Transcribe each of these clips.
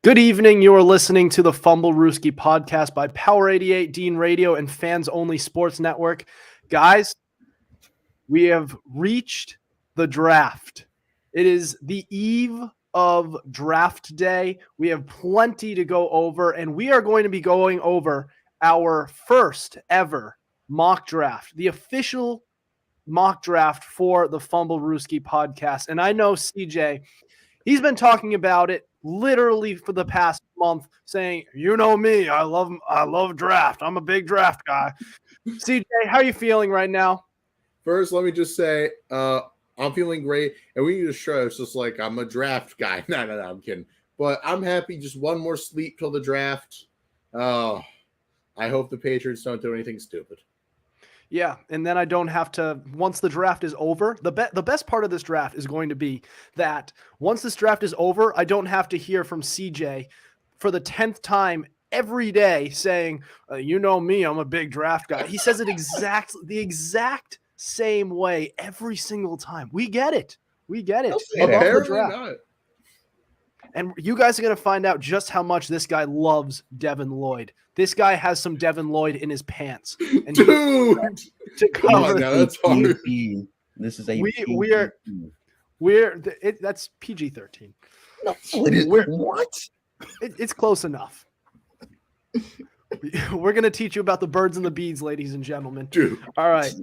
Good evening. You are listening to the Fumblerooski podcast by Power 88, Dean Radio, and Fans Only Sports Network. Guys, we have reached the draft. It is the eve of draft day. We have plenty to go over, and we are going to be going over our first ever mock draft, the official mock draft for the Fumblerooski podcast. And I know CJ, he's been talking about it literally for the past month, saying, "You know me, I love draft. I'm a big draft guy." CJ, how are you feeling right now? First, let me just say, I'm feeling great, and we need to show it's just like I'm a draft guy. No, I'm kidding. But I'm happy. Just one more sleep till the draft. I hope the Patriots don't do anything stupid. Yeah, and then I don't have to, once the draft is over, the best part of this draft is going to be that once this draft is over, I don't have to hear from CJ for the 10th time every day saying, "You know me, I'm a big draft guy." He says it the exact same way every single time. We get it. Apparently not. And you guys are going to find out just how much this guy loves Devin Lloyd. This guy has some Devin Lloyd in his pants. And Dude! To cover That's hard. This is a that's PG-13. No, it is. What? It's close enough. We're going to teach you about the birds and the bees, ladies and gentlemen. Dude. All right.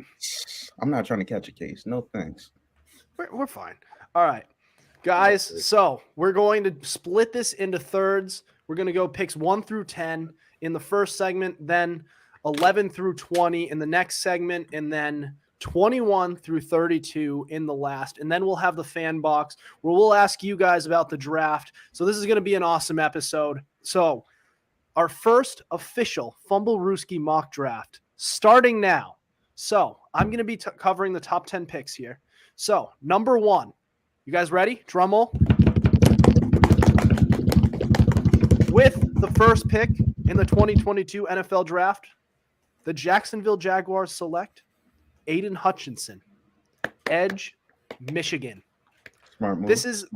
I'm not trying to catch a case. No thanks. We're fine. All right. Guys, so we're going to split this into thirds. We're going to go picks 1 through 10 in the first segment, then 11 through 20 in the next segment, and then 21 through 32 in the last. And then we'll have the fan box where we'll ask you guys about the draft. So this is going to be an awesome episode. So our first official Fumblerooski mock draft starting now. So I'm going to be covering the top 10 picks here. So number 1. You guys ready? Drum roll. With the first pick in the 2022 NFL Draft, the Jacksonville Jaguars select Aiden Hutchinson, edge, Michigan. Smart move. This has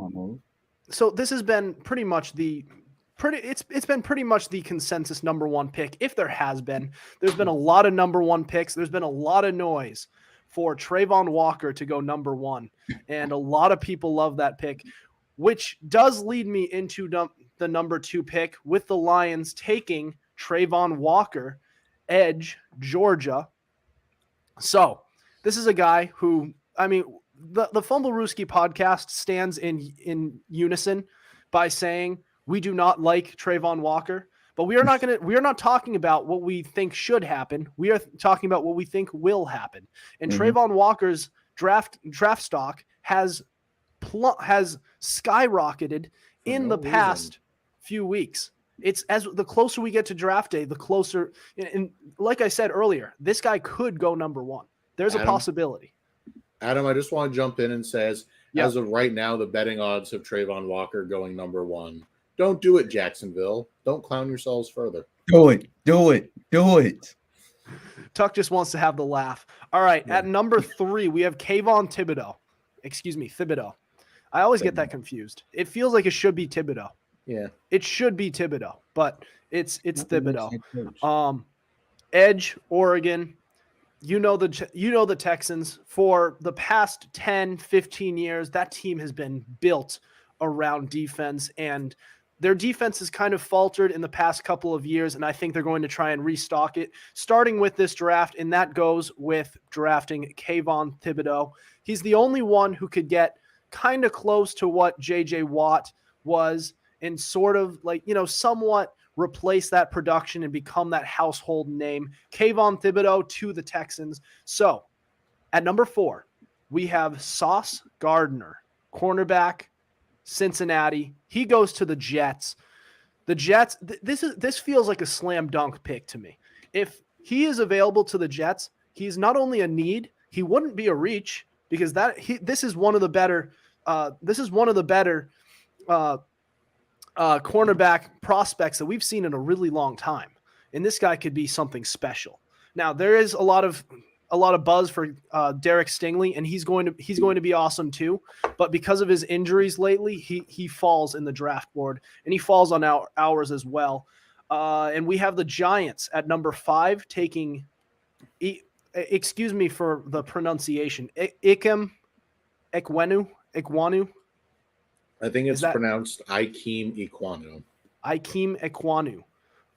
been pretty much it's been pretty much the consensus number 1 pick, if there has been. There's been a lot of number 1 picks. There's been a lot of noise for Trayvon Walker to go number 1. And a lot of people love that pick, which does lead me into the number 2 pick with the Lions taking Trayvon Walker, edge, Georgia. So this is a guy who, the Fumblerooski podcast stands in unison by saying we do not like Trayvon Walker. But we are not talking about what we think should happen. We are talking about what we think will happen. And Trayvon Walker's draft stock has skyrocketed in the past few weeks. It's as the closer we get to draft day, the closer. And like I said earlier, this guy could go number 1. There's a possibility. Adam, I just want to jump in and say, as of right now, the betting odds of Trayvon Walker going number 1. Don't do it, Jacksonville. Don't clown yourselves further. Do it. Tuck just wants to have the laugh. All right, at number 3, we have Kayvon Thibodeau. Thibodeau. I always get that confused. It feels like it should be Thibodeau. Yeah. It should be Thibodeau, but it's Thibodeau. Edge, Oregon. You know the Texans. For the past 10, 15 years, that team has been built around defense, and their defense has kind of faltered in the past couple of years, and I think they're going to try and restock it, starting with this draft, and that goes with drafting Kayvon Thibodeau. He's the only one who could get kind of close to what J.J. Watt was and sort of somewhat replace that production and become that household name. Kayvon Thibodeau to the Texans. So at number 4, we have Sauce Gardner, cornerback, Cincinnati. He goes to the Jets. The Jets, this feels like a slam dunk pick to me. If he is available to the Jets, he's not only a need, he wouldn't be a reach because this is one of the better cornerback prospects that we've seen in a really long time. And this guy could be something special. Now, there is a lot of a lot of buzz for Derek Stingley, and he's going to be awesome too. But because of his injuries lately, he falls in the draft board, and he falls on ours as well. And we have the Giants at number 5 taking. Excuse me for the pronunciation. Ikem Ekwonu. I think it's pronounced Ikem Ekwonu. Ikem Ekwonu,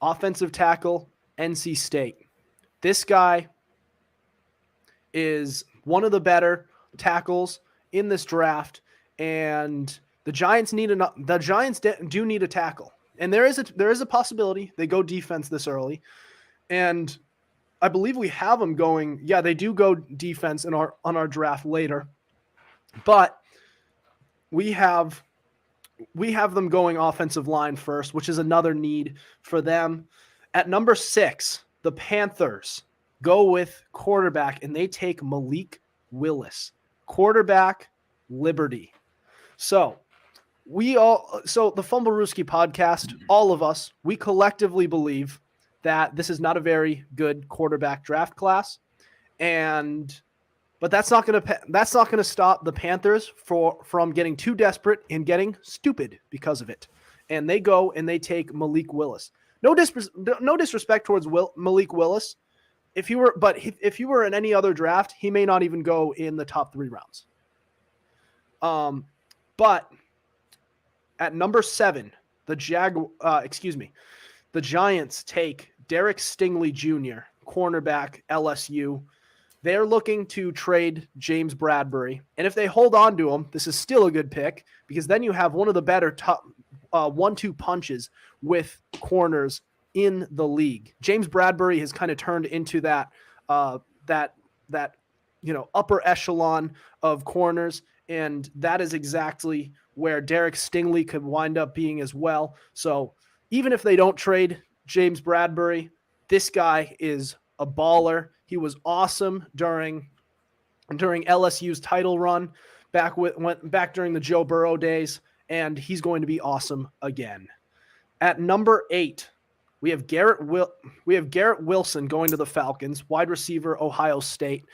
offensive tackle, NC State. This guy is one of the better tackles in this draft, and the Giants do need a tackle, and there is a possibility they go defense this early, and I believe we have them going. Yeah, they do go defense on our draft later, but we have them going offensive line first, which is another need for them. At number 6, the Panthers go with quarterback, and they take Malik Willis, quarterback, Liberty. So the Fumblerooski podcast, all of us, we collectively believe that this is not a very good quarterback draft class, but that's not going to stop the Panthers from getting too desperate and getting stupid because of it. And they go and they take Malik Willis. No disrespect towards Malik Willis. If you were in any other draft, he may not even go in the top 3 rounds. But at number 7, the Giants take Derek Stingley Jr., cornerback, LSU. They're looking to trade James Bradbury. And if they hold on to him, this is still a good pick, because then you have one of the better top 1-2 punches with corners in the league. James Bradbury has kind of turned into that upper echelon of corners, and that is exactly where Derek Stingley could wind up being as well. So even if they don't trade James Bradbury, this guy is a baller. He was awesome during LSU's title run back during the Joe Burrow days, and he's going to be awesome again. At number 8, we have Garrett Wilson going to the Falcons, wide receiver, Ohio State.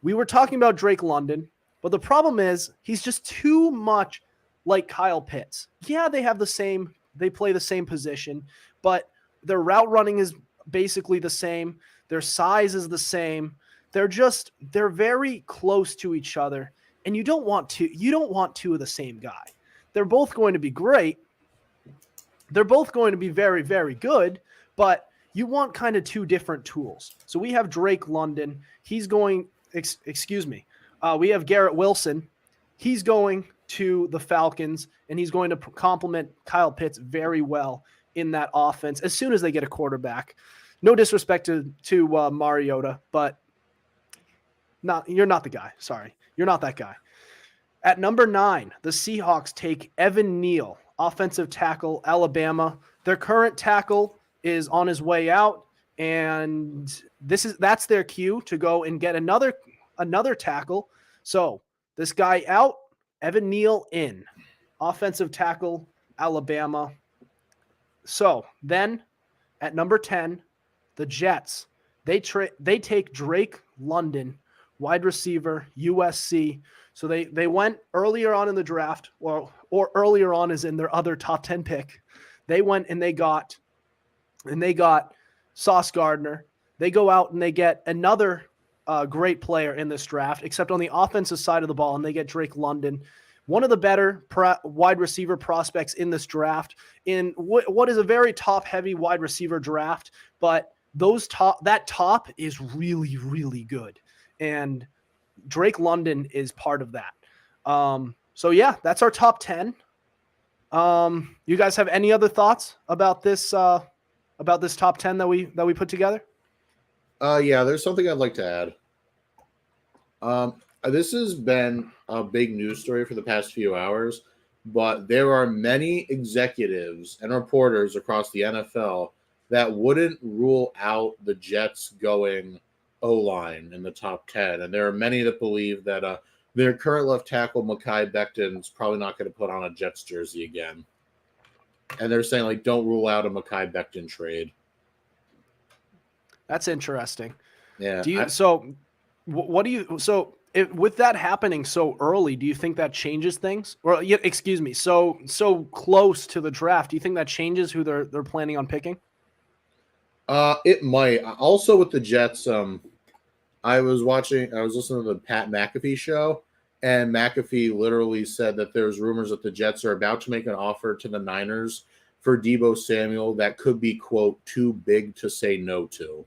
We were talking about Drake London, but the problem is he's just too much like Kyle Pitts. Yeah, they play the same position, but their route running is basically the same. Their size is the same. They're very close to each other, and you don't want two of the same guy. They're both going to be great. They're both going to be very, very good, but you want kind of 2 different tools. So we have Drake London. He's going, we have Garrett Wilson. He's going to the Falcons, and he's going to complement Kyle Pitts very well in that offense as soon as they get a quarterback. No disrespect to Mariota, but you're not the guy. Sorry, you're not that guy. At number 9, the Seahawks take Evan Neal, offensive tackle, Alabama. Their current tackle is on his way out, and that's their cue to go and get another tackle. So this guy out, Evan Neal in, offensive tackle, Alabama. So then at number 10, the Jets, they take Drake London, wide receiver, USC. So they went earlier on in the draft, or earlier on as in their other top 10 pick. They went and they got Sauce Gardner. They go out and they get another great player in this draft, except on the offensive side of the ball, and they get Drake London, one of the better wide receiver prospects in this draft, in what is a very top-heavy wide receiver draft, but that top is really, really good, and Drake London is part of that. So yeah, that's our top 10. You guys have any other thoughts about this top 10 that we put together? Yeah, there's something I'd like to add. This has been a big news story for the past few hours, but there are many executives and reporters across the NFL that wouldn't rule out the Jets going O-line in the top 10. And there are many that believe that their current left tackle, Mekhi Becton, is probably not going to put on a Jets jersey again. And they're saying, don't rule out a Mekhi Becton trade. That's interesting. Yeah. What do you with that happening so early, do you think that changes things? Or excuse me, so close to the draft, do you think that changes who they're planning on picking? It might. Also with the Jets, I was listening to the Pat McAfee show, and McAfee literally said that there's rumors that the Jets are about to make an offer to the Niners for Deebo Samuel that could be, quote, too big to say no to.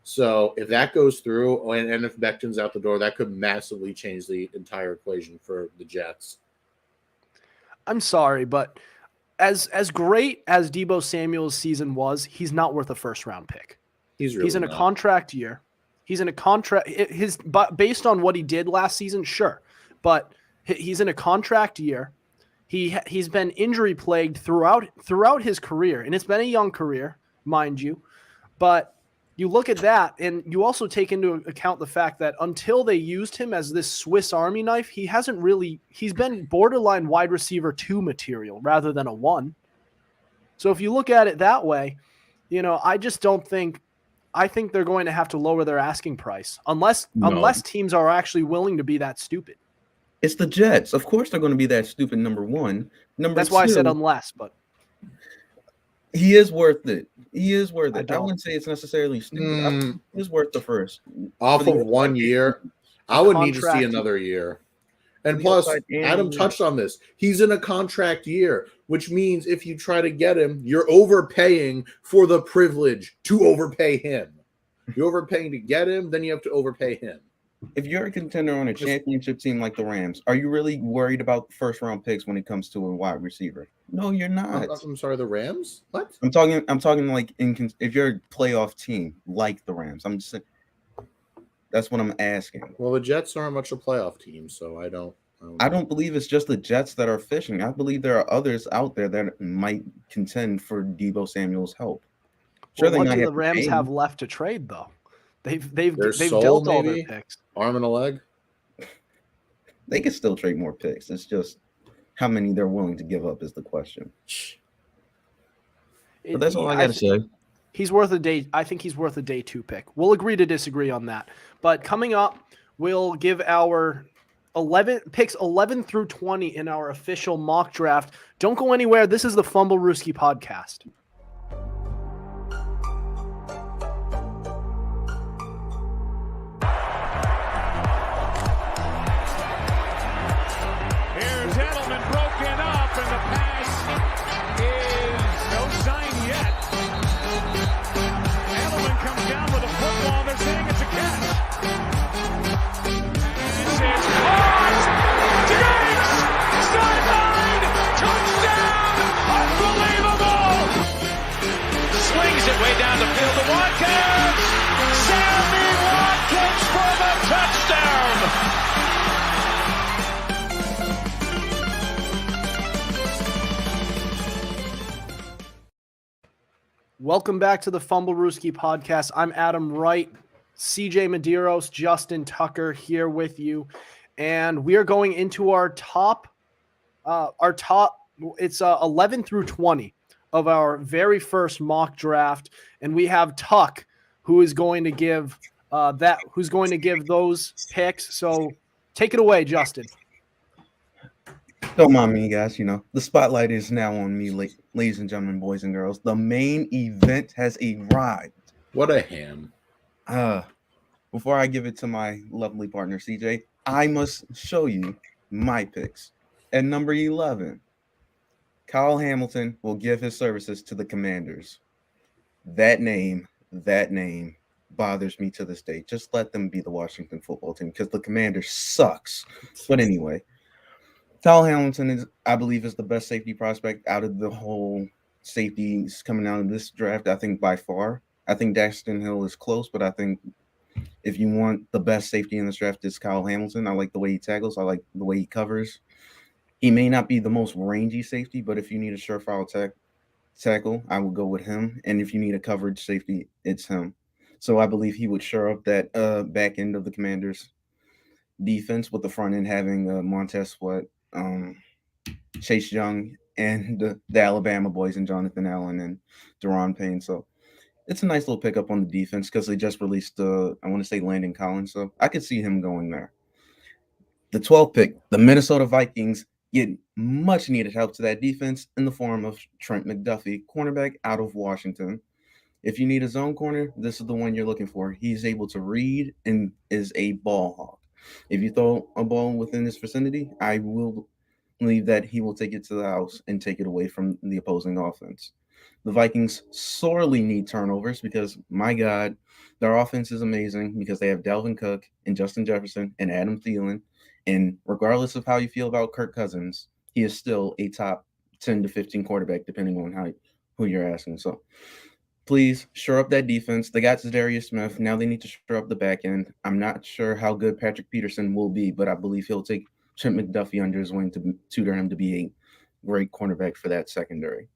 So if that goes through, and if Becton's out the door, that could massively change the entire equation for the Jets. I'm sorry, but as great as Deebo Samuel's season was, he's not worth a first-round pick. He's in a contract year. He's in a contract. Based on what he did last season, sure, but he's in a contract year. He's been injury plagued throughout his career, and it's been a young career, mind you. But you look at that, and you also take into account the fact that until they used him as this Swiss Army knife, he's been borderline wide receiver 2 material rather than a 1. So if you look at it that way, I just don't think. I think they're going to have to lower their asking price unless teams are actually willing to be that stupid. It's the Jets. Of course they're going to be that stupid, number one. That's why I said unless, but he is worth it. He is worth it. I wouldn't say it's necessarily stupid. He is worth the first. Off of 1 year, I would need to see another year. And plus, Adam touched on this. He's in a contract year, which means if you try to get him, you're overpaying for the privilege to overpay him. You're overpaying to get him, then you have to overpay him. If you're a contender on a championship team like the Rams, are you really worried about first-round picks when it comes to a wide receiver? No, you're not. I'm sorry, the Rams? What? I'm talking like if you're a playoff team like the Rams. I'm just saying. That's what I'm asking. Well, the Jets aren't much a playoff team, so I don't believe it's just the Jets that are fishing. I believe there are others out there that might contend for Deebo Samuel's help. Sure, what do the Rams have left to trade though? They've dealt all their picks. Arm and a leg. They can still trade more picks. It's just how many they're willing to give up is the question. But that's all I got to say. He's worth a day. I think he's worth a day 2 pick. We'll agree to disagree on that. But coming up, we'll give our 11 picks 11 through 20 in our official mock draft. Don't go anywhere. This is the Fumblerooski podcast. Welcome back to the Fumblerooski podcast. I'm Adam Wright, CJ Medieros, Justin Tucker here with you, and we are going into our top. It's 11 through 20 of our very first mock draft, and we have Tuck, who is going to give those picks. So take it away, Justin. Don't mind me, guys. The spotlight is now on me, ladies and gentlemen, boys and girls. The main event has arrived. What a ham. Before I give it to my lovely partner, CJ, I must show you my picks. At number 11, Kyle Hamilton will give his services to the Commanders. That name bothers me to this day. Just let them be the Washington football team because the Commanders sucks. But anyway, Kyle Hamilton I believe is the best safety prospect out of the whole safeties coming out of this draft. I think by far. I think Daxton Hill is close, but I think if you want the best safety in this draft, it's Kyle Hamilton. I like the way he tackles. I like the way he covers. He may not be the most rangy safety, but if you need a surefire tackle, I would go with him. And if you need a coverage safety, it's him. So I believe he would shore up that back end of the Commanders' defense with the front end having Montez Sweat, Chase Young, and the Alabama boys and Jonathan Allen and Deron Payne. So it's a nice little pickup on the defense because they just released I want to say Landon Collins, so I could see him going there. The 12th pick, the Minnesota Vikings get much needed help to that defense in the form of Trent McDuffie, cornerback out of Washington. If you need a zone corner, this is the one you're looking for. He's able to read and is a ball hawk. If you throw a ball within his vicinity, I will believe that he will take it to the house and take it away from the opposing offense. The Vikings sorely need turnovers because, my God, their offense is amazing because they have Dalvin Cook and Justin Jefferson and Adam Thielen. And regardless of how you feel about Kirk Cousins, he is still a top 10 to 15 quarterback, depending on who you're asking. So please shore up that defense. They got Darius Smith. Now they need to shore up the back end. I'm not sure how good Patrick Peterson will be, but I believe he'll take Trent McDuffie under his wing to tutor him to be a great cornerback for that secondary.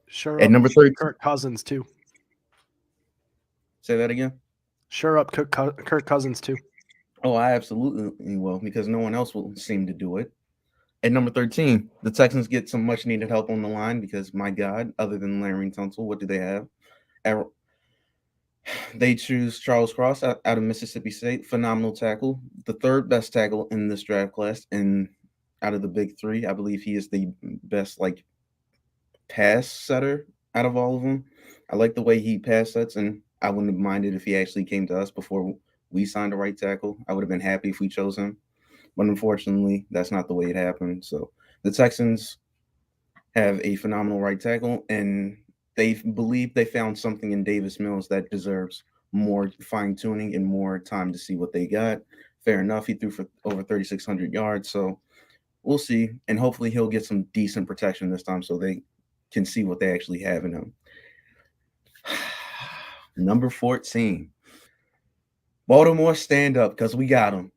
Sure. At number 13, Kirk Cousins too. Say that again. Sure up Kirk Cousins too. Oh, I absolutely will because no one else will seem to do it. At number 13, the Texans get some much needed help on the line because, my God, other than Larry Tunsil, what do they have? They choose Charles Cross out of Mississippi State, phenomenal tackle, the third best tackle in this draft class, and out of the big three, I believe he is the best pass setter out of all of them. I like the way he pass sets, and I wouldn't have minded if he actually came to us before we signed a right tackle. I would have been happy if we chose him, but unfortunately, that's not the way it happened. So the Texans have a phenomenal right tackle, and they believe they found something in Davis Mills that deserves more fine-tuning and more time to see what they got. Fair enough. He threw for over 3,600 yards, so we'll see. And hopefully he'll get some decent protection this time so they can see what they actually have in him. Number 14. Baltimore, stand up because we got him.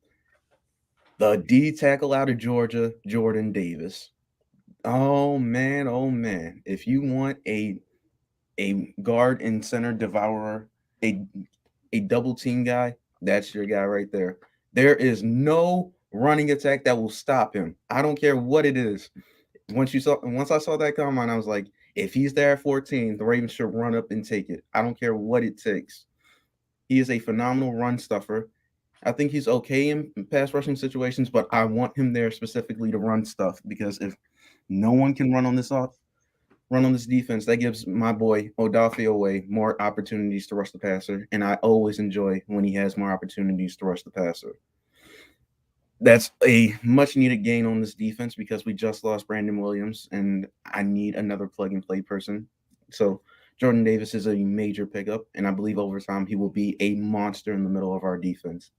The D tackle out of Georgia, Jordan Davis. Oh, man. If you want a guard and center devourer, a double team guy, that's your guy right there. There is no running attack that will stop him. I don't care what it is. Once I saw that come on, I was like, if he's there at 14, the Ravens should run up and take it. I don't care what it takes. He is a phenomenal run stuffer. I think he's okay in pass rushing situations, but I want him there specifically to run stuff because if no one can run on this defense, that gives my boy Odafe Owe more opportunities to rush the passer, and I always enjoy when he has more opportunities to rush the passer. That's a much-needed gain on this defense because we just lost Brandon Williams, and I need another plug-and-play person. So Jordan Davis is a major pickup, and I believe over time he will be a monster in the middle of our defense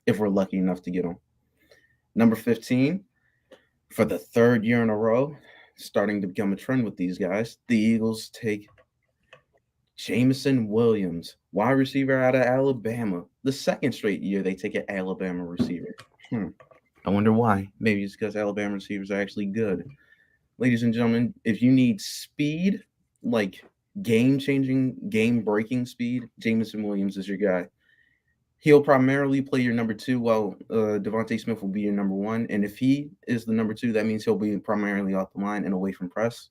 if we're lucky enough to get him. Number 15, for the third year in a row, starting to become a trend with these guys, the Eagles take Jameson Williams, wide receiver out of Alabama. The second straight year they take an Alabama receiver. I wonder why. Maybe it's because Alabama receivers are actually good. Ladies and gentlemen, if you need speed, like game-changing, game-breaking speed, Jameson Williams is your guy. He'll primarily play your number 2 while Devontae Smith will be your number 1. And if he is the number 2, that means he'll be primarily off the line and away from press.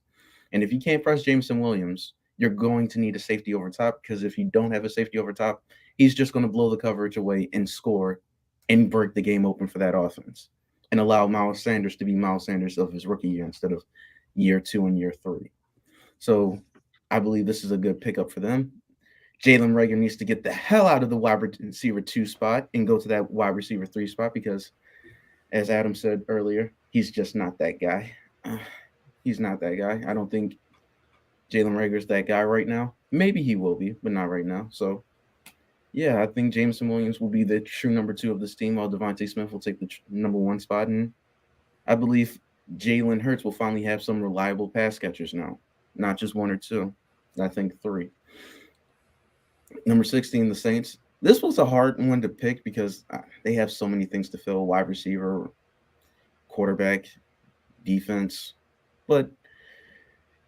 And if you can't press Jameson Williams, you're going to need a safety over top because if you don't have a safety over top, he's just going to blow the coverage away and score and break the game open for that offense and allow Miles Sanders to be Miles Sanders of his rookie year instead of year 2 and year 3. So I believe this is a good pickup for them. Jalen Reagor needs to get the hell out of the wide receiver 2 spot and go to that wide receiver 3 spot because, as Adam said earlier, he's just not that guy. He's not that guy. I don't think Jalen Reagor's that guy right now. Maybe he will be, but not right now. So, yeah, I think Jameson Williams will be the true number 2 of this team while Devontae Smith will take the number 1 spot. And I believe Jalen Hurts will finally have some reliable pass catchers now, not just 1 or 2. I think 3. Number 16, the Saints. This was a hard one to pick because they have so many things to fill: wide receiver, quarterback, defense. But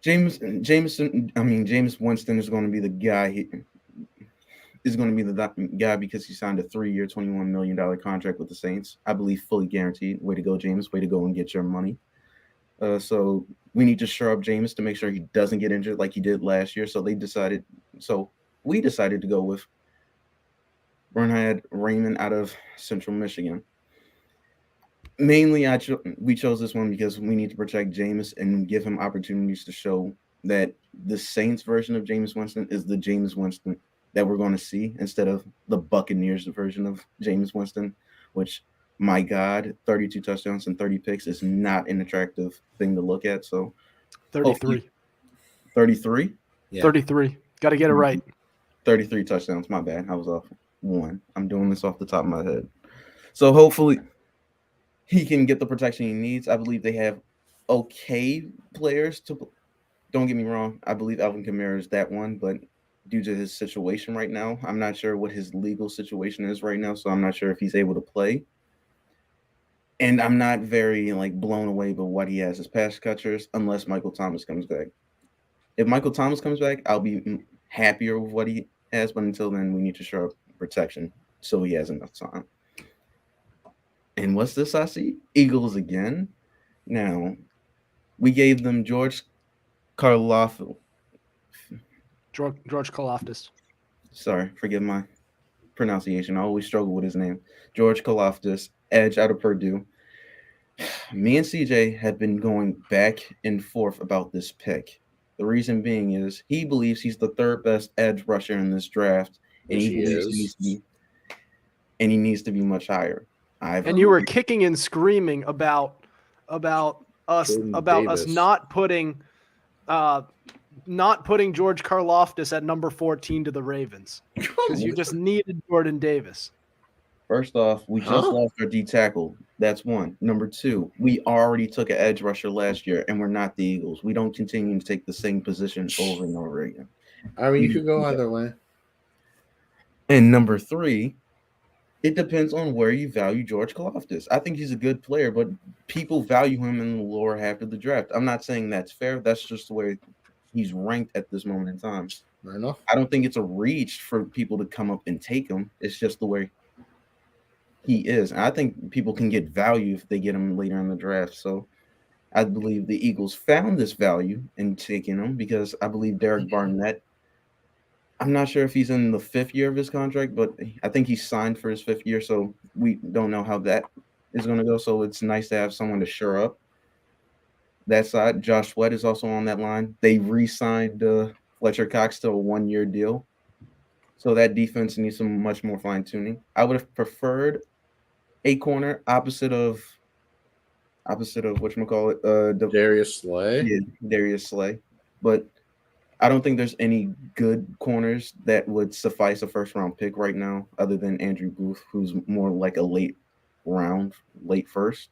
James Winston is going to be the guy. Is going to be the guy because he signed a 3-year, $21 million contract with the Saints. I believe fully guaranteed. Way to go, James. Way to go and get your money. So we need to shore up James to make sure he doesn't get injured like he did last year. So they decided. So we decided to go with Bernhard Raymond out of Central Michigan. Mainly, we chose this one because we need to protect Jameis and give him opportunities to show that the Saints version of Jameis Winston is the Jameis Winston that we're going to see instead of the Buccaneers version of Jameis Winston, which, my God, 32 touchdowns and 30 picks is not an attractive thing to look at. So 33. 33? Yeah. 33. Got to get it right. 33 touchdowns. My bad. I was off one. I'm doing this off the top of my head. So hopefully he can get the protection he needs. I believe they have okay players to. Don't get me wrong. I believe Alvin Kamara is that one, but due to his situation right now, I'm not sure what his legal situation is right now, so I'm not sure if he's able to play. And I'm not very blown away by what he has as pass catchers unless Michael Thomas comes back. If Michael Thomas comes back, I'll be happier with what he has, but until then, we need to show up protection so he has enough time. And what's this I see? Eagles again. Now, we gave them George Karlaftis. George Koloftis. Sorry, forgive my pronunciation. I always struggle with his name. George Koloftis, edge out of Purdue. Me and CJ have been going back and forth about this pick. The reason being is he believes he's the third best edge rusher in this draft, and he believes he needs to be much higher. And you were kicking and screaming about us not putting George Karloftis at number 14 to the Ravens because you just needed Jordan Davis. First off, we just lost our D tackle. That's one. Number two, we already took an edge rusher last year, and we're not the Eagles. We don't continue to take the same position over and over again. I mean, you could go either way. And number three, it depends on where you value George Koloftis. I think he's a good player, but people value him in the lower half of the draft. I'm not saying that's fair. That's just the way he's ranked at this moment in time. Fair enough. I don't think it's a reach for people to come up and take him. It's just the way he is. And I think people can get value if they get him later in the draft. So I believe the Eagles found this value in taking him because I believe Derek Barnett, I'm not sure if he's in the 5th year of his contract, but I think he's signed for his 5th year. So we don't know how that is going to go. So it's nice to have someone to shore up that side. Josh Sweat is also on that line. They re-signed Fletcher Cox to a 1-year deal. So that defense needs some much more fine-tuning. I would have preferred a corner opposite of whatchamacallit, Darius Slay. Yeah, Darius Slay. But I don't think there's any good corners that would suffice a first-round pick right now other than Andrew Booth, who's more like a late first.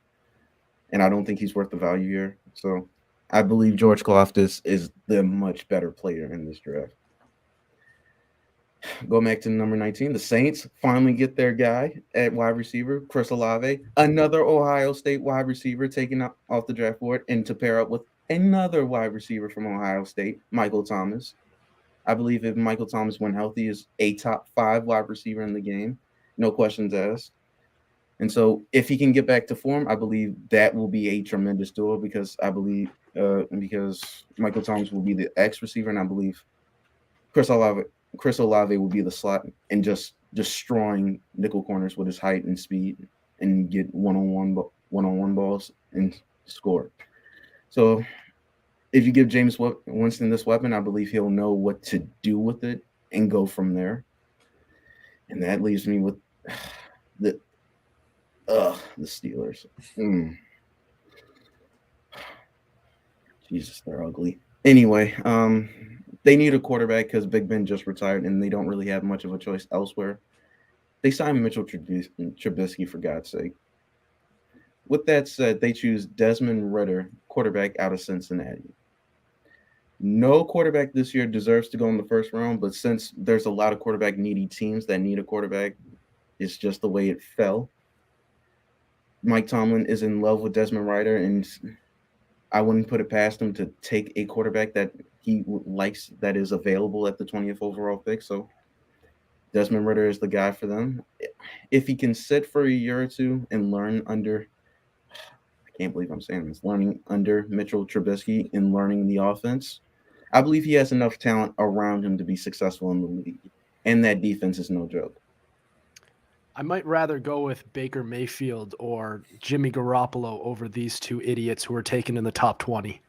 And I don't think he's worth the value here. So I believe George Koloftis is the much better player in this draft. Go back to number 19. The Saints finally get their guy at wide receiver, Chris Allave, another Ohio State wide receiver taken off the draft board, and to pair up with another wide receiver from Ohio State, Michael Thomas. I believe if Michael Thomas, when healthy, is a top 5 wide receiver in the game, no questions asked. And so if he can get back to form, I believe that will be a tremendous duo because I believe because Michael Thomas will be the X receiver, and I believe Chris Allave will be the slot and just destroying nickel corners with his height and speed and get one-on-one balls and score. So if you give Jameis Winston this weapon, I believe he'll know what to do with it and go from there. And that leaves me with the Steelers. Jesus, they're ugly. Anyway, they need a quarterback because Big Ben just retired and they don't really have much of a choice elsewhere. They signed Mitchell Trubisky, for God's sake. With that said, they choose Desmond Ridder, quarterback out of Cincinnati. No quarterback this year deserves to go in the first round, but since there's a lot of quarterback-needy teams that need a quarterback, it's just the way it fell. Mike Tomlin is in love with Desmond Ridder, and I wouldn't put it past him to take a quarterback that he likes that is available at the 20th overall pick. So Desmond Ridder is the guy for them. If he can sit for a year or two and learn under – I can't believe I'm saying this – learning under Mitchell Trubisky and learning the offense, I believe he has enough talent around him to be successful in the league, and that defense is no joke. I might rather go with Baker Mayfield or Jimmy Garoppolo over these two idiots who are taken in the top 20.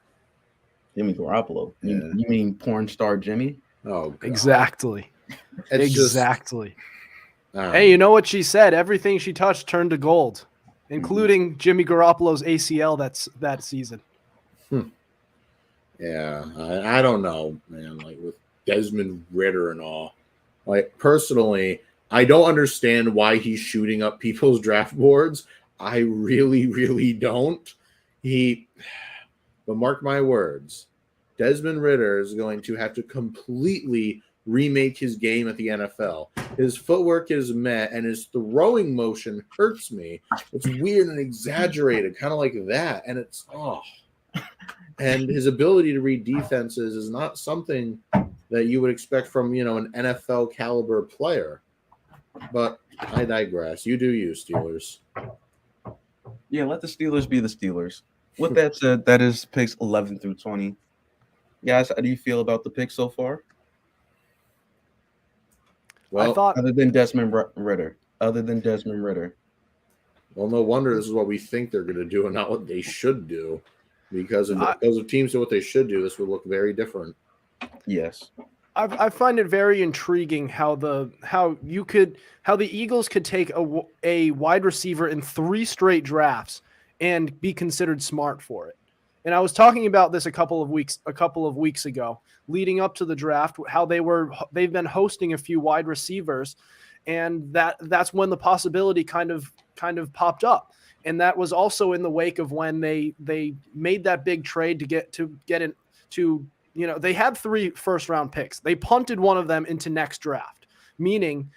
Jimmy Garoppolo? You mean porn star Jimmy? Oh, God. Exactly. It's exactly. Hey, you know what she said? Everything she touched turned to gold, including Jimmy Garoppolo's ACL that season. Yeah, I don't know, man. Like with Desmond Ridder and all. Like personally, I don't understand why he's shooting up people's draft boards. I really, really don't. But mark my words, Desmond Ridder is going to have to completely remake his game at the NFL. His footwork is meh, and his throwing motion hurts me. It's weird and exaggerated, kind of like that. And it's, and his ability to read defenses is not something that you would expect from, an NFL caliber player. But I digress. You do you, Steelers. Yeah, let the Steelers be the Steelers. With that said, that is picks 11 through 20. Guys, how do you feel about the picks so far? Well, other than Desmond Ridder. Well, no wonder this is what we think they're going to do and not what they should do. Because if teams do what they should do, this would look very different. Yes. I find it very intriguing how the Eagles could take a wide receiver in 3 straight drafts and be considered smart for it. And I was talking about this a couple of weeks ago, leading up to the draft, how they've been hosting a few wide receivers, and that's when the possibility kind of popped up. And that was also in the wake of when they made that big trade they had 3 first-round picks. They punted one of them into next draft, meaning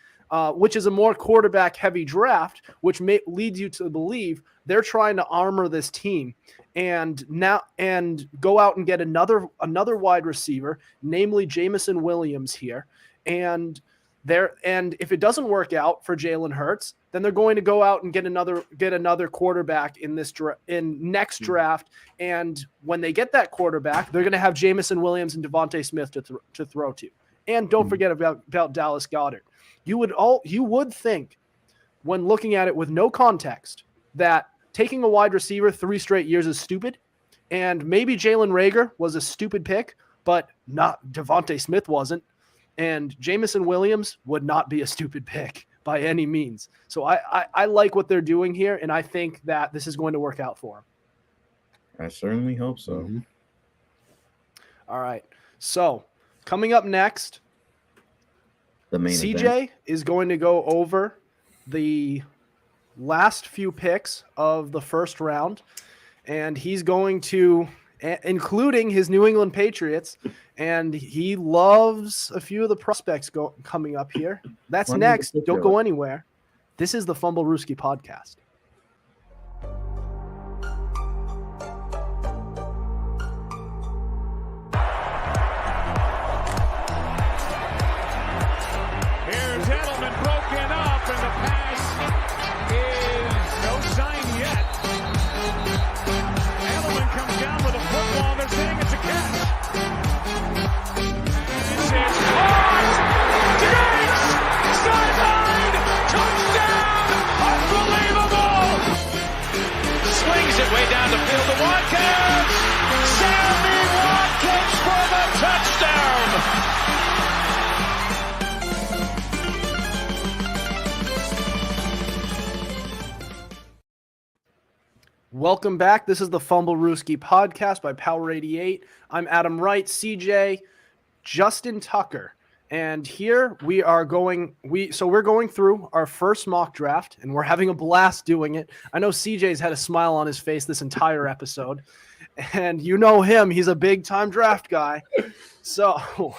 which is a more quarterback-heavy draft, which leads you to believe they're trying to armor this team and go out and get another wide receiver, namely Jameson Williams here, and if it doesn't work out for Jalen Hurts, then they're going to go out and get another quarterback in next draft. And when they get that quarterback, they're going to have Jameson Williams and Devontae Smith to throw to. And don't forget about Dallas Goedert. You would think, when looking at it with no context, that taking a wide receiver 3 straight years is stupid. And maybe Jalen Reagor was a stupid pick, but not Devontae Smith wasn't. And Jameson Williams would not be a stupid pick by any means. So I like what they're doing here, and I think that this is going to work out for them. I certainly hope so. Mm-hmm. All right. So coming up next, the main CJ event is going to go over the last few picks of the first round, and he's going to, including his New England Patriots, and he loves a few of the prospects coming up here. That's next. Don't go anywhere. This is the Fumblerooski podcast. Here's Edelman broken up, and the pass is no sign yet. Edelman comes down with a football. They're saying it's a catch. It's caught! Diggs! Sideline! Touchdown! Unbelievable! Swings it way down the field to Watkins! Sammy Watkins for the touchdown! Welcome back. This is the Fumblerooski podcast by Power 88. I'm Adam Wright, CJ, Justin Tucker, and here we are we're going through our first mock draft, and we're having a blast doing it. I know CJ's had a smile on his face this entire episode, and you know him; he's a big-time draft guy. So,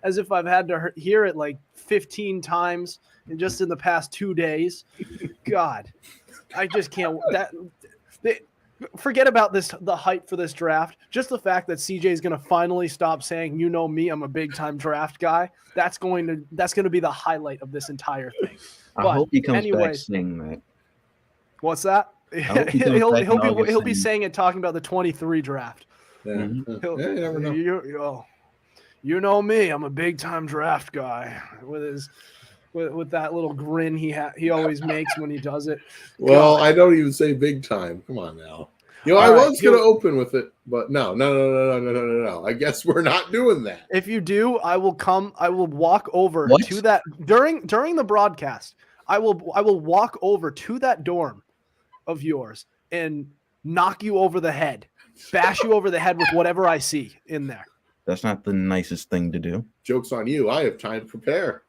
as if I've had to hear it like 15 times just in the past 2 days. God, I just can't. Forget about the hype for this draft. Just the fact that CJ is going to finally stop saying, "You know me, I'm a big time draft guy." That's going to be the highlight of this entire thing. I hope he comes back saying that. What's that? He'll be saying it talking about the 23 draft. Yeah. Mhm. Yeah, you never know. You know me. I'm a big time draft guy with that little grin he always makes when he does it. Well, God. I don't even say big time. Come on now. You know, All I right, was going to open with it, but no. I guess we're not doing that. If you do, I will walk over What? to that during the broadcast. I will walk over to that dorm of yours and knock you over the head, bash you over the head with whatever I see in there. That's not the nicest thing to do. Joke's on you. I have time to prepare.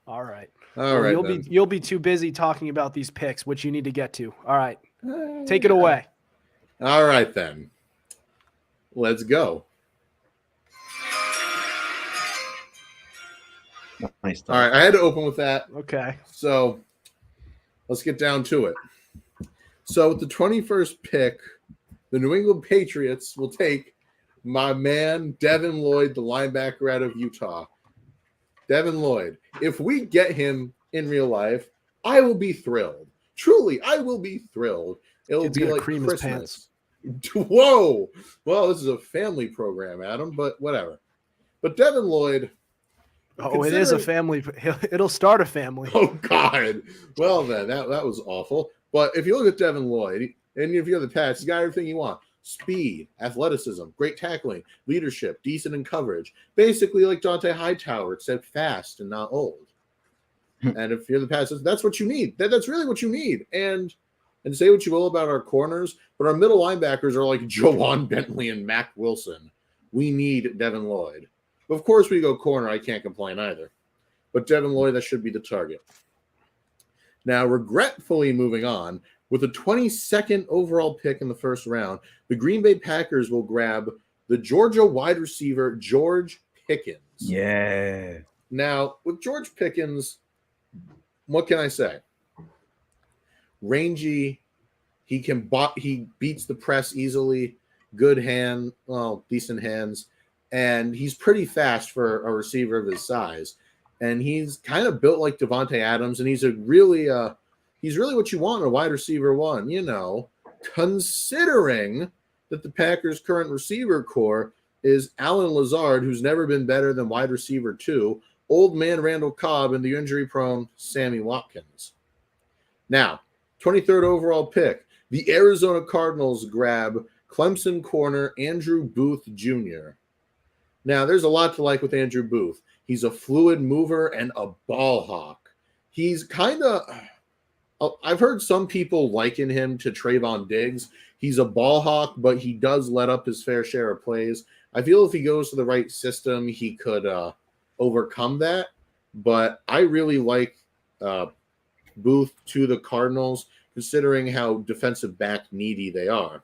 All right. All right. You'll be too busy talking about these picks, which you need to get to. All right. Take it away. All right, then. Let's go. Nice. All right. I had to open with that. Okay. So let's get down to it. So with the 21st pick, the New England Patriots will take my man, Devin Lloyd, the linebacker out of Utah. Devin Lloyd. If we get him in real life, I will be thrilled. Truly, I will be thrilled. It'll Kid's be gonna like cream his Christmas. Whoa. Well, this is a family program, Adam, but whatever. But Devin Lloyd. Oh, it is a family. It'll start a family. Oh, God. Well, then, that was awful. But if you look at Devin Lloyd, and if you're the Pats, he's got everything you want. Speed, athleticism, great tackling, leadership, decent in coverage. Basically like Dante Hightower, except fast and not old. And if you're the Pats, that's what you need. That's really what you need. And say what you will about our corners, but our middle linebackers are like Jawan Bentley and Mac Wilson. We need Devin Lloyd. Of course, we go corner. I can't complain either. But Devin Lloyd, that should be the target. Now, regretfully moving on, with the 22nd overall pick in the first round, the Green Bay Packers will grab the Georgia wide receiver, George Hickens. Yeah. Now, with George Pickens, what can I say? Rangy, he beats the press easily, good hand, well, decent hands, and he's pretty fast for a receiver of his size. And he's kind of built like Devontae Adams, and he's really what you want in a wide receiver one, considering that the Packers' current receiver core is Alan Lazard, who's never been better than wide receiver 2, old man Randall Cobb, and the injury-prone Sammy Watkins. Now, 23rd overall pick, the Arizona Cardinals grab Clemson corner Andrew Booth Jr. Now, there's a lot to like with Andrew Booth. He's a fluid mover and a ball hawk. He's kind of – I've heard some people liken him to Trayvon Diggs. He's a ball hawk, but he does let up his fair share of plays. I feel if he goes to the right system, he could overcome that. But I really like Booth to the Cardinals, considering how defensive back needy they are.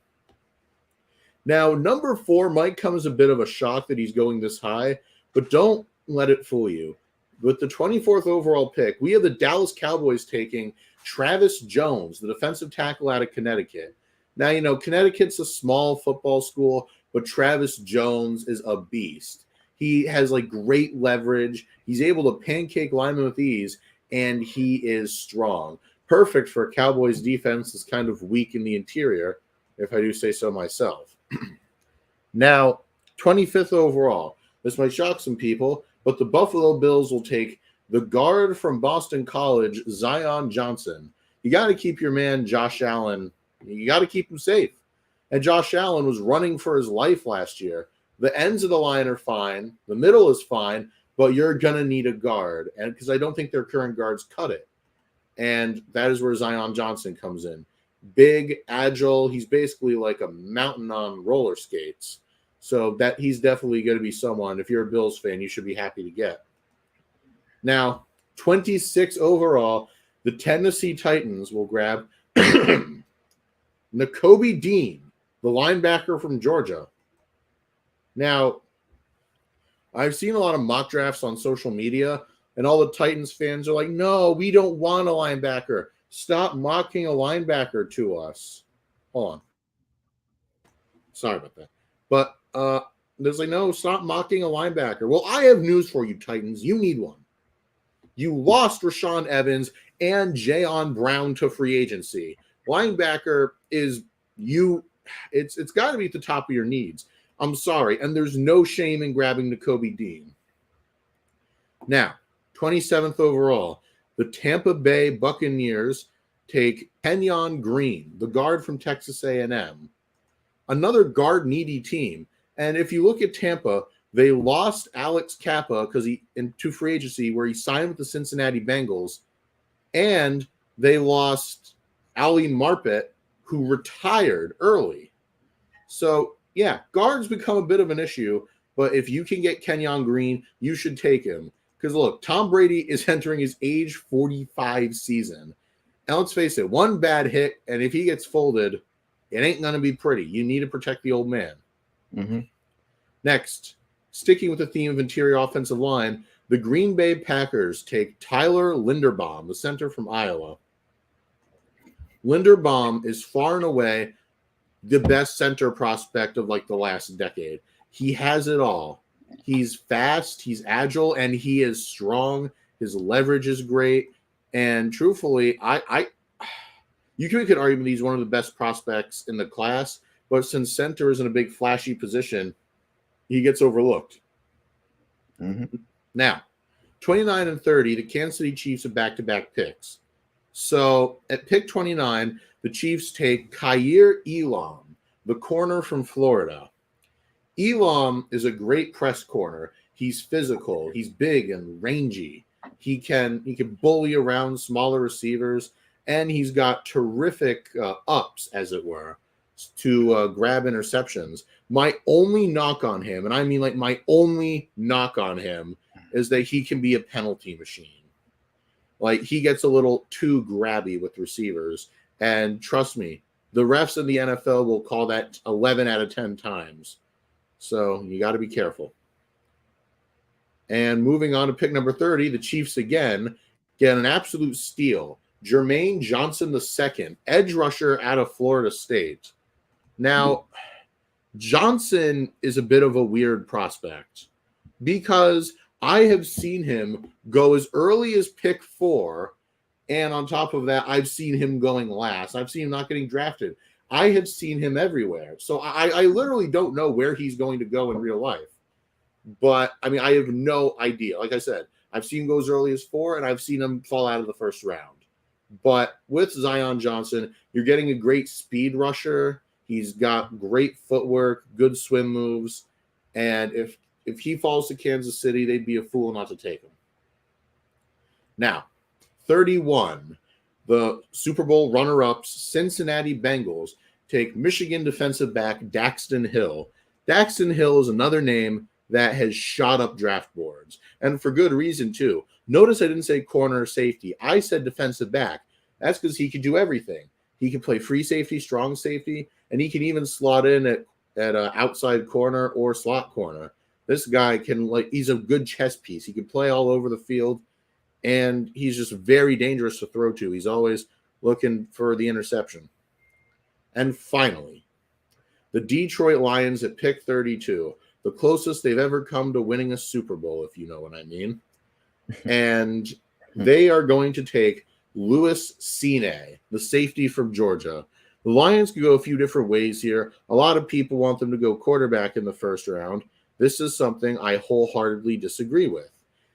Now, number 4 might come as a bit of a shock that he's going this high, but don't let it fool you. With the 24th overall pick, we have the Dallas Cowboys taking Travis Jones, the defensive tackle out of Connecticut. Now, Connecticut's a small football school, but Travis Jones is a beast. He has great leverage. He's able to pancake linemen with ease, and he is strong. Perfect for a Cowboys defense that's kind of weak in the interior, if I do say so myself. Now, 25th overall. This might shock some people, but the Buffalo Bills will take the guard from Boston College, Zion Johnson. You got to keep your man Josh Allen. You got to keep him safe. And Josh Allen was running for his life last year. The ends of the line are fine. The middle is fine, but you're going to need a guard. And because I don't think their current guards cut it. And that is where Zion Johnson comes in. Big, agile. He's basically like a mountain on roller skates. So that he's definitely going to be someone, if you're a Bills fan, you should be happy to get. Now, 26 overall, the Tennessee Titans will grab Nakobe Dean, the linebacker from Georgia. Now, I've seen a lot of mock drafts on social media, and all the Titans fans are like, no, we don't want a linebacker. Stop mocking a linebacker to us. Hold on. Sorry about that. But there's no, stop mocking a linebacker. Well, I have news for you, Titans. You need one. You lost Rashaan Evans and Jayon Brown to free agency. Linebacker is you it's got to be at the top of your needs. I'm sorry. And there's no shame in grabbing Nakobe Dean. Now, 27th overall, the Tampa Bay Buccaneers take Kenyon Green, the guard from Texas A&M, another guard-needy team. And if you look at Tampa, they lost Alex Kappa because he into free agency where he signed with the Cincinnati Bengals, and they lost Ali Marpet, who retired early. So, yeah, guards become a bit of an issue, but if you can get Kenyon Green, you should take him. Because, look, Tom Brady is entering his age 45 season. And let's face it, one bad hit, and if he gets folded, it ain't going to be pretty. You need to protect the old man. Mm-hmm. Next, sticking with the theme of interior offensive line, the Green Bay Packers take Tyler Linderbaum, the center from Iowa. Linderbaum is far and away the best center prospect of like the last decade. He has it all. He's fast, he's agile, and he is strong. His leverage is great. And truthfully, you can make an argument he's one of the best prospects in the class, but since center isn't a big flashy position, he gets overlooked. Mm-hmm. Now, 29 and 30, the Kansas City Chiefs have back-to-back picks. So at pick 29, the Chiefs take Kaiir Elam, the corner from Florida. Elam is a great press corner. He's physical. He's big and rangy. He can bully around smaller receivers, and he's got terrific ups, as it were, to grab interceptions. My only knock on him, and I mean like my only knock on him, is that he can be a penalty machine. Like, he gets a little too grabby with receivers, and trust me, the refs in the NFL will call that 11 out of 10 times. So you got to be careful. And moving on to pick number 30, the Chiefs again get an absolute steal. Jermaine Johnson II, edge rusher out of Florida State. Now, Johnson is a bit of a weird prospect because I have seen him go as early as pick 4, and on top of that, I've seen him going last. I've seen him not getting drafted. I have seen him everywhere. So I literally don't know where he's going to go in real life. But, I mean, I have no idea. Like I said, I've seen him go as early as 4, and I've seen him fall out of the first round. But with Zion Johnson, you're getting a great speed rusher. He's got great footwork, good swim moves. And if he falls to Kansas City, they'd be a fool not to take him. Now, 31, the Super Bowl runner-ups, Cincinnati Bengals, take Michigan defensive back Daxton Hill. Daxton Hill is another name that has shot up draft boards, and for good reason, too. Notice I didn't say corner or safety. I said defensive back. That's because he can do everything. He can play free safety, strong safety, and he can even slot in at outside corner or slot corner. This guy he's a good chess piece. He can play all over the field, and he's just very dangerous to throw to. He's always looking for the interception. And finally, the Detroit Lions at pick 32, the closest they've ever come to winning a Super Bowl, if you know what I mean. And they are going to take Louis Cine, the safety from Georgia. The Lions could go a few different ways here. A lot of people want them to go quarterback in the first round. This is something I wholeheartedly disagree with.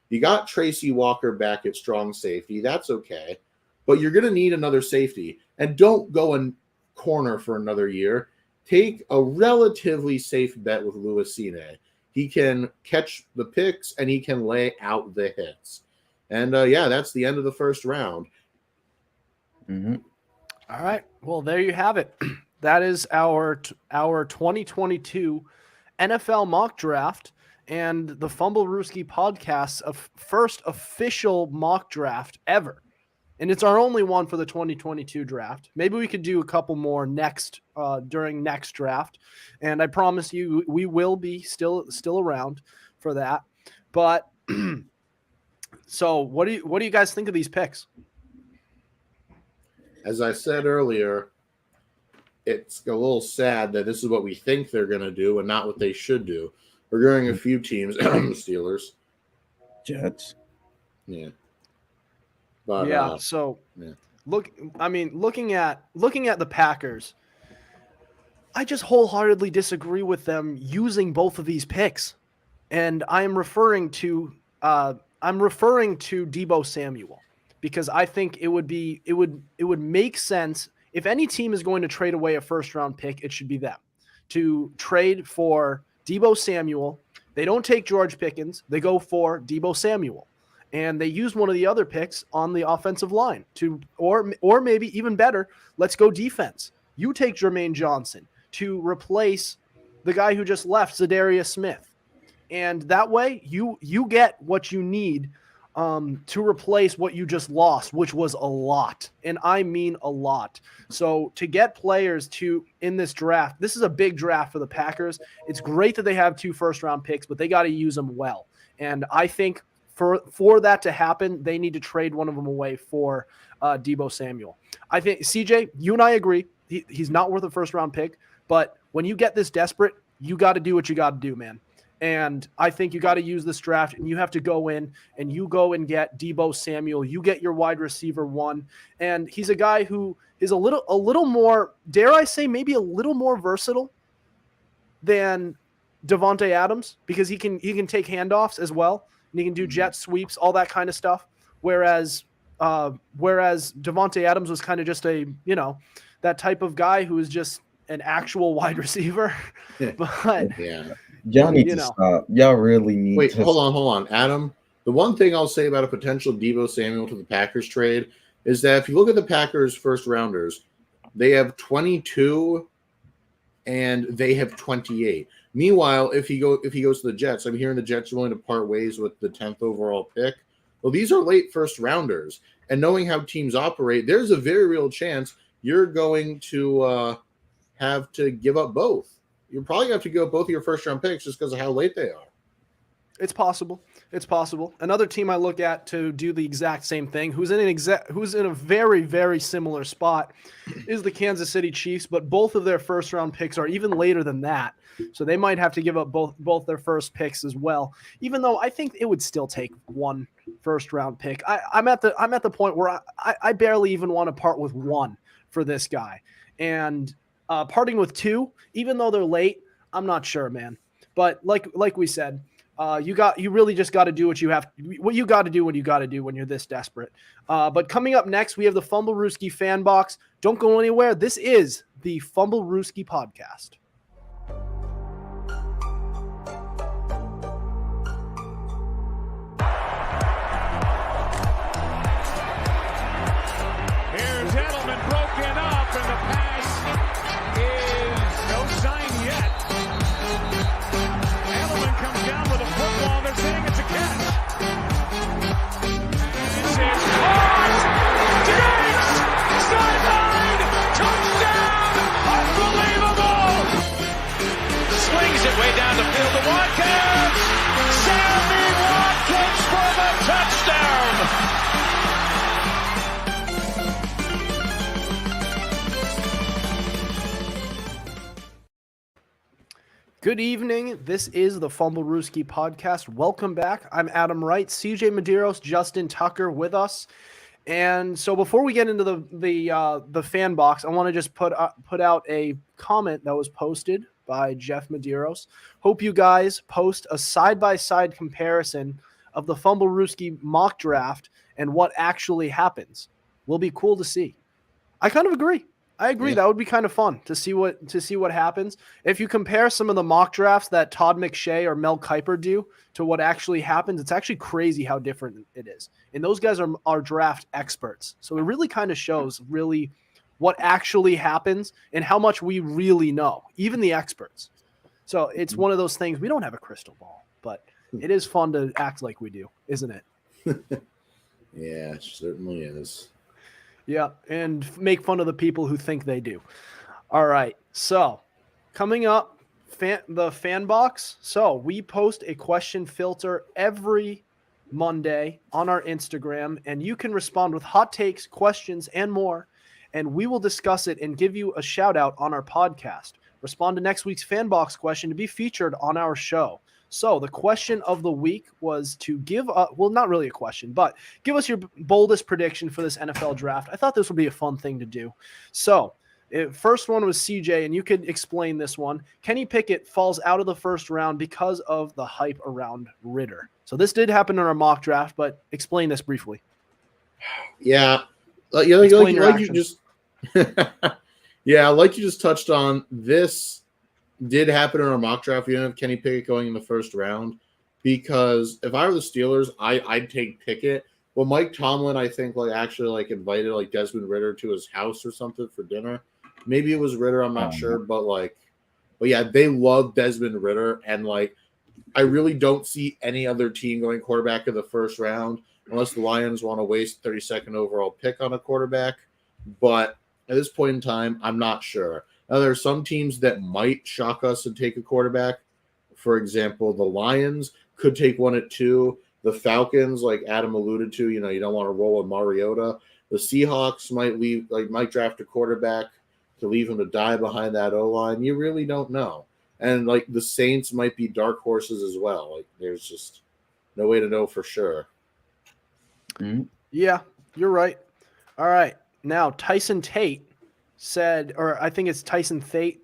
You got Tracy Walker back at strong safety. That's okay. But you're going to need another safety. And don't go in corner for another year. Take a relatively safe bet with Louis Cine. He can catch the picks and he can lay out the hits. And that's the end of the first round. Mm-hmm. All right. Well, there you have it. That is our 2022 NFL mock draft and the Fumblerooski podcast's first official mock draft ever. And it's our only one for the 2022 draft. Maybe we could do a couple more during next draft. And I promise you, we will be still around for that. But so what do you guys think of these picks? As I said earlier, it's a little sad that this is what we think they're going to do and not what they should do. We're going a few teams, the Steelers, Jets. Yeah. But, looking at the Packers, I just wholeheartedly disagree with them using both of these picks. And I'm referring to Deebo Samuel, because I think it would make sense if any team is going to trade away a first round pick, it should be them to trade for Deebo Samuel. They don't take George Pickens, they go for Deebo Samuel. And they use one of the other picks on the offensive line or maybe even better, let's go defense. You take Jermaine Johnson to replace the guy who just left, Zadarius Smith. And that way you get what you need to replace what you just lost, which was a lot. And I mean a lot. So to get players in this draft, this is a big draft for the Packers. It's great that they have 2 first-round picks, but they got to use them well. And I think for that to happen, they need to trade one of them away for Deebo Samuel. I think, CJ, you and I agree. He's not worth a first-round pick. But when you get this desperate, you got to do what you got to do, man. And I think you got to use this draft, and you have to go in and you go and get Deebo Samuel. You get your wide receiver 1, and he's a guy who is a little more, dare I say, maybe a little more versatile than Davante Adams, because he can take handoffs as well, and he can do jet sweeps, all that kind of stuff. Whereas Davante Adams was kind of just that type of guy who is just an actual wide receiver. But yeah. Y'all need to stop. Y'all really need Wait, to. hold on. Adam, the one thing I'll say about a potential Deebo Samuel to the Packers trade is that if you look at the Packers' first rounders, they have 22 and they have 28. Meanwhile, if he goes to the Jets, I'm hearing the Jets are willing to part ways with the 10th overall pick. Well, these are late first rounders. And knowing how teams operate, there's a very real chance you're going to have to give up both. You're probably going to have to give up both of your first-round picks just because of how late they are. It's possible. Another team I look at to do the exact same thing, who's in a very, very similar spot, is the Kansas City Chiefs, but both of their first-round picks are even later than that. So they might have to give up both their first picks as well, even though I think it would still take 1 first-round pick. I'm at the point where I barely even want to part with 1 for this guy. And parting with 2, even though they're late, I'm not sure, man. But like we said, you really just got to do what you got to do when you're this desperate. But coming up next, we have the Fumblerooski fan box. Don't go anywhere. This is the Fumblerooski podcast. Here's Edelman broken up, and the pass is no sign yet. Edelman comes down with a football. They're saying it's a catch. This is caught. Diggs! Sideline! Touchdown! Unbelievable! Swings it way down the field to Watkins. Sammy Watkins for the touchdown. Good evening. This is the Fumblerooski podcast. Welcome back. I'm Adam Wright, CJ Medieros, Justin Tucker with us. And so before we get into the fan box, I want to just put out a comment that was posted by Jeff Medeiros. Hope you guys post a side-by-side comparison of the Fumblerooski mock draft and what actually happens. Will be cool to see. I kind of agree. Yeah. That would be kind of fun to see what happens. If you compare some of the mock drafts that Todd McShay or Mel Kiper do to what actually happens, it's actually crazy how different it is. And those guys are draft experts. So it really kind of shows really what actually happens and how much we really know, even the experts. So it's one of those things. We don't have a crystal ball, but it is fun to act like we do, isn't it? Yeah, it certainly is. Yeah, and make fun of the people who think they do. All right, so coming up, the fan box. So we post a question filter every Monday on our Instagram, and you can respond with hot takes, questions, and more, and we will discuss it and give you a shout out on our podcast. Respond to next week's fan box question to be featured on our show. So the question of the week was to give up, well, not really a question, but give us your boldest prediction for this NFL draft. I thought this would be a fun thing to do. So First one was CJ, and you could explain this one. Kenny Pickett falls out of the first round because of the hype around Ritter. So this did happen in our mock draft, but explain this briefly. Yeah, like you just like you just touched on. This did happen in our mock draft. We didn't have Kenny Pickett going in the first round because if I were the Steelers, I'd take Pickett. Well, Mike Tomlin, I think, actually invited Desmond Ritter to his house or something for dinner. Maybe it was Ritter, I'm not sure, but yeah, they love Desmond Ritter, and I really don't see any other team going quarterback in the first round unless the Lions want to waste 32nd overall pick on a quarterback. But at this point in time, I'm not sure. Now, there are some teams that might shock us and take a quarterback. For example, the Lions could take one at 2. The Falcons, like Adam alluded to, you don't want to roll with Mariota. The Seahawks might draft a quarterback to leave him to die behind that O-line. You really don't know. And the Saints might be dark horses as well. There's just no way to know for sure. Mm-hmm. Yeah, you're right. All right. Now, Tyson Tate said, or I think it's Tyson Thate.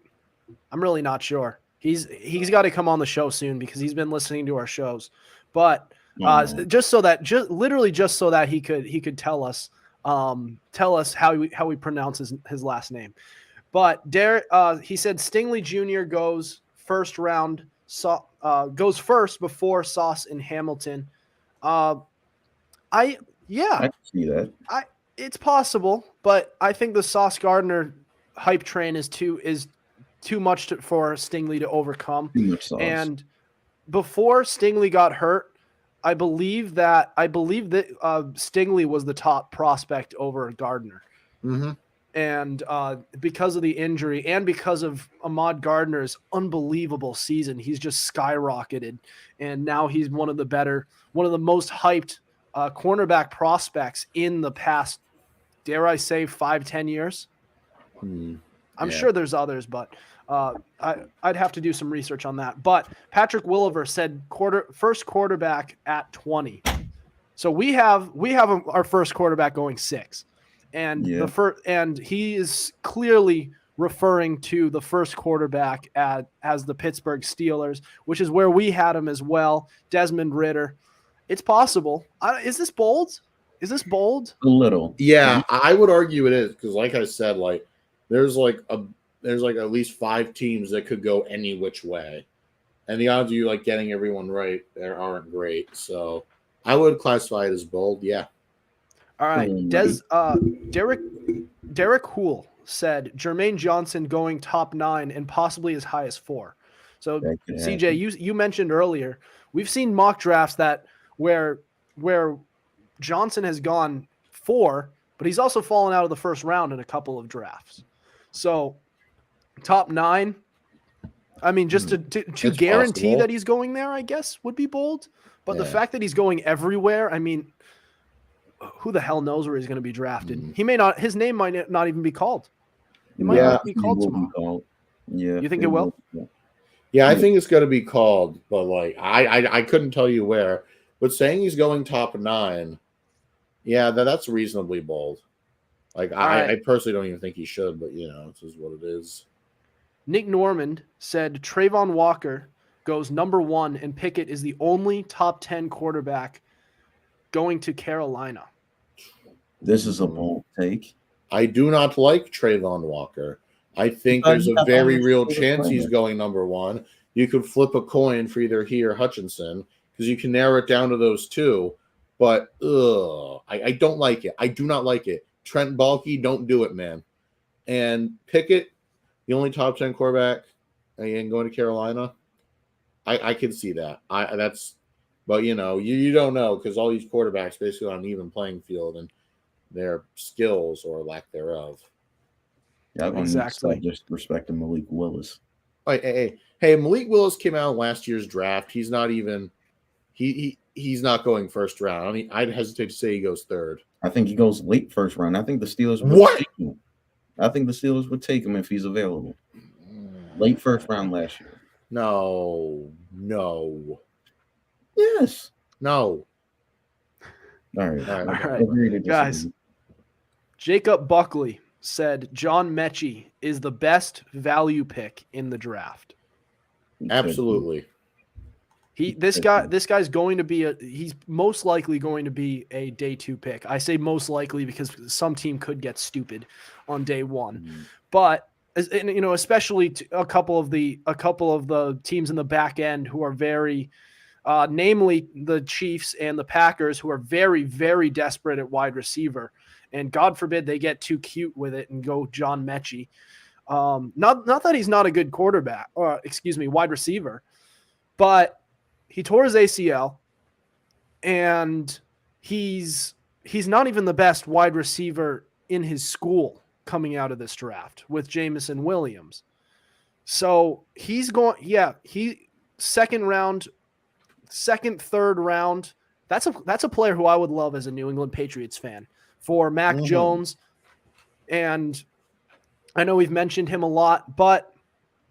I'm really not sure. He's got to come on the show soon because he's been listening to our shows. But just so that he could tell us how we pronounce his last name. But Derek, he said Stingley Jr. goes first round, goes first before Sauce and Hamilton. I can see that. It's possible, but I think the Sauce Gardner hype train is too much for Stingley to overcome. Too much sauce. And before Stingley got hurt, I believe that Stingley was the top prospect over Gardner. Mm-hmm. And because of the injury and because of Ahmad Gardner's unbelievable season, he's just skyrocketed. And now he's one of the most hyped cornerback prospects in the past, dare I say, 5-10 years. I'm sure there's others, but I'd have to do some research on that. But Patrick Williver said first quarterback at 20. So we have our first quarterback going 6. And and he is clearly referring to the first quarterback as the Pittsburgh Steelers, which is where we had him as well, Desmond Ritter. It's possible. Is this bold? A little. Yeah, I would argue it is because, like I said, there's at least 5 teams that could go any which way, and the odds of you getting everyone right there aren't great. So I would classify it as bold. Yeah. All right. Derek Hool said Jermaine Johnson going top 9 and possibly as high as 4. So CJ, you mentioned earlier, we've seen mock drafts where Johnson has gone 4, but he's also fallen out of the first round in a couple of drafts. So top 9, I mean, just to guarantee possible that he's going there, I guess would be bold. But the fact that he's going everywhere, I mean, who the hell knows where he's going to be drafted? His name might not even be called. It might not be called tomorrow. Yeah. You think it will? Yeah, I think it's going to be called, but I couldn't tell you where. But saying he's going top 9, that's reasonably bold. I personally don't even think he should, but it's just what it is. Nick Normand said Trayvon Walker goes number 1, and Pickett is the only top 10 quarterback going to Carolina. This is a bold take. I do not like Trayvon Walker. I think there's a very real chance he's going number 1. You could flip a coin for either he or Hutchinson because you can narrow it down to those 2. But I don't like it. I do not like it. Trent Baalke, don't do it, man. And Pickett, the only top 10 quarterback, and going to Carolina, I can see that. But you don't know because all these quarterbacks basically on an even playing field and their skills or lack thereof. Yeah, exactly. Just respecting Malik Willis. Hey, Malik Willis came out in last year's draft. He's not even he's not going first round. I mean, I'd hesitate to say he goes 3rd. I think he goes late first round. I think the Steelers would take him if he's available. Late first round last year. No. Yes. No. All right. Guys. Jacob Buckley said John Mechie is the best value pick in the draft. Absolutely. This guy's going to be he's most likely going to be a day 2 pick. I say most likely because some team could get stupid on day 1, but especially a couple of the teams in the back end who are very, namely the Chiefs and the Packers, who are very, very desperate at wide receiver, and God forbid they get too cute with it and go John Mechie. Not that he's not a good wide receiver, but he tore his ACL, and he's not even the best wide receiver in his school coming out of this draft with Jamison Williams. So he's going, second, third round. That's a player who I would love as a New England Patriots fan for Mac Jones. And I know we've mentioned him a lot, but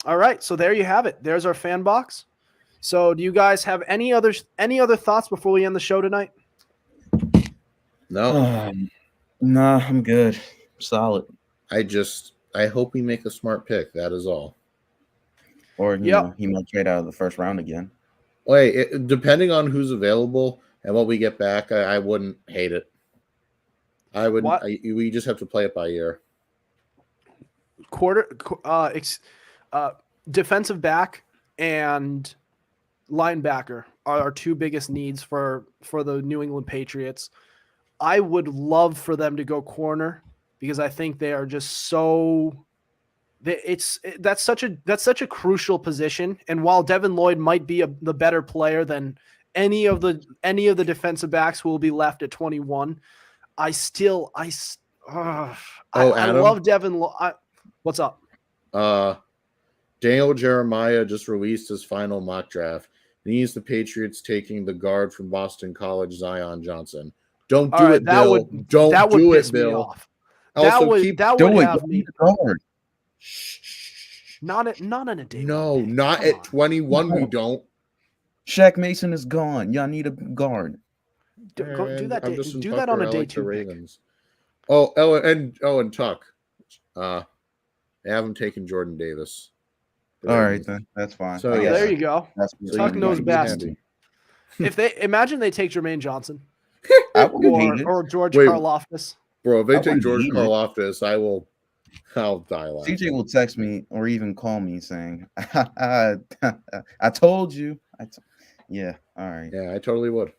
all right. So there you have it. There's our fan box. So do you guys have any other thoughts before we end the show tonight? No. Nah, I'm good. Solid. I hope we make a smart pick. That is all. Or he might trade out of the first round again. Wait, depending on who's available and what we get back, I wouldn't hate it. We just have to play it by ear. Defensive back and linebacker are our 2 biggest needs for the New England Patriots. I would love for them to go corner because I think they are just so. That's such a crucial position. And while Devin Lloyd might be the better player than any of the defensive backs who will be left at 21, I love Devin Lloyd. What's up? Daniel Jeremiah just released his final mock draft. He needs the Patriots taking the guard from Boston College, Zion Johnson. Don't do it, Bill. Don't do it, Bill. That would have me. Not on a day. No, not at 21. We don't. Shaq Mason is gone. Y'all need a guard. Do that on a day 2 Ravens. And Tuck. I haven't taken Jordan Davis. All right, then that's fine. So there you go. Tuck knows best. If they imagine they take Jermaine Johnson or George Karlaftis. Bro, if they take George Karlaftis, I'll die laughing. CJ will text me or even call me saying, I told you. Yeah, all right. Yeah, I totally would.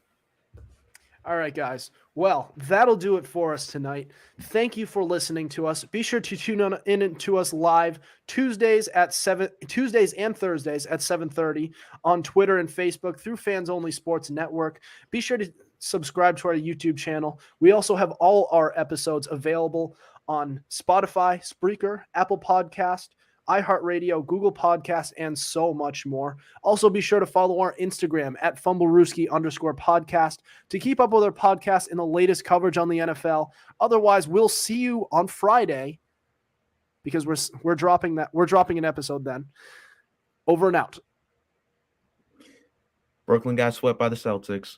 All right, guys. Well, that'll do it for us tonight. Thank you for listening to us. Be sure to tune in to us live Tuesdays and Thursdays at 7:30 on Twitter and Facebook through Fans Only Sports Network. Be sure to subscribe to our YouTube channel. We also have all our episodes available on Spotify, Spreaker, Apple Podcast, iHeartRadio, Google Podcasts, and so much more. Also, be sure to follow our Instagram at Fumblerooski_podcast to keep up with our podcast and the latest coverage on the NFL. Otherwise, we'll see you on Friday because we're dropping an episode then. Over and out. Brooklyn got swept by the Celtics.